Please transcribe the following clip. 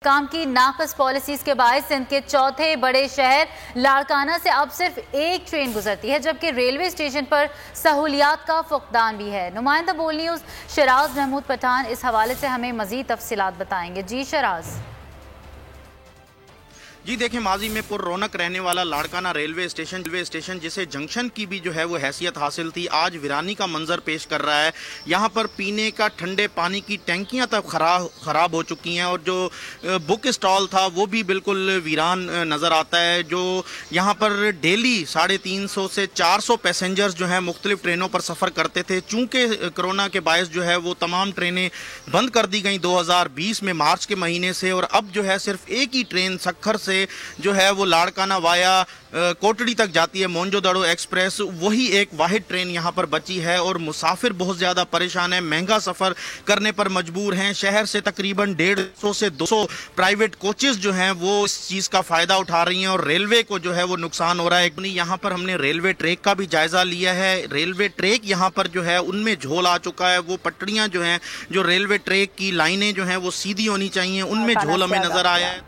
کام کی ناقص پالیسیز کے باعث سندھ کے چوتھے بڑے شہر لاڑکانہ سے اب صرف ایک ٹرین گزرتی ہے، جبکہ ریلوے اسٹیشن پر سہولیات کا فقدان بھی ہے۔ نمائندہ بول نیوز شراز محمود پٹھان اس حوالے سے ہمیں مزید تفصیلات بتائیں گے۔ جی شراز۔ جی دیکھیں، ماضی میں پر رونق رہنے والا لاڑکانہ ریلوے اسٹیشن جسے جنکشن کی بھی جو ہے وہ حیثیت حاصل تھی، آج ویرانی کا منظر پیش کر رہا ہے۔ یہاں پر پینے کا ٹھنڈے پانی کی ٹینکیاں تک خراب ہو چکی ہیں، اور جو بک اسٹال تھا وہ بھی بالکل ویران نظر آتا ہے۔ جو یہاں پر ڈیلی 350 سے 400 پیسنجرز جو ہیں مختلف ٹرینوں پر سفر کرتے تھے، چونکہ کرونا کے باعث جو ہے وہ تمام ٹرینیں بند کر دی گئیں 2020 میں مارچ کے مہینے سے، اور اب جو ہے صرف ایک ہی ٹرین سکھر سے جو ہے وہ لاڑکانہ وایا کوٹڑی تک جاتی ہے، مونجو دڑو ایکسپریس، وہی ایک واحد ٹرین یہاں پر بچی ہے، اور مسافر بہت زیادہ پریشان ہیں، مہنگا سفر کرنے پر مجبور ہیں۔ شہر سے تقریباً 150 سے 200 پرائیویٹ کوچز جو ہیں وہ اس چیز کا فائدہ اٹھا رہی ہیں، اور ریلوے کو جو ہے وہ نقصان ہو رہا ہے۔ یہاں پر ہم نے ریلوے ٹریک کا بھی جائزہ لیا ہے۔ ریلوے ٹریک یہاں پر جو ہے ان میں جھول آ چکا ہے، وہ پٹڑیاں جو ہیں، جو ریلوے ٹریک کی لائنیں جو ہیں وہ سیدھی ہونی چاہیے، ان میں جھول ہمیں نظر آیا ہے۔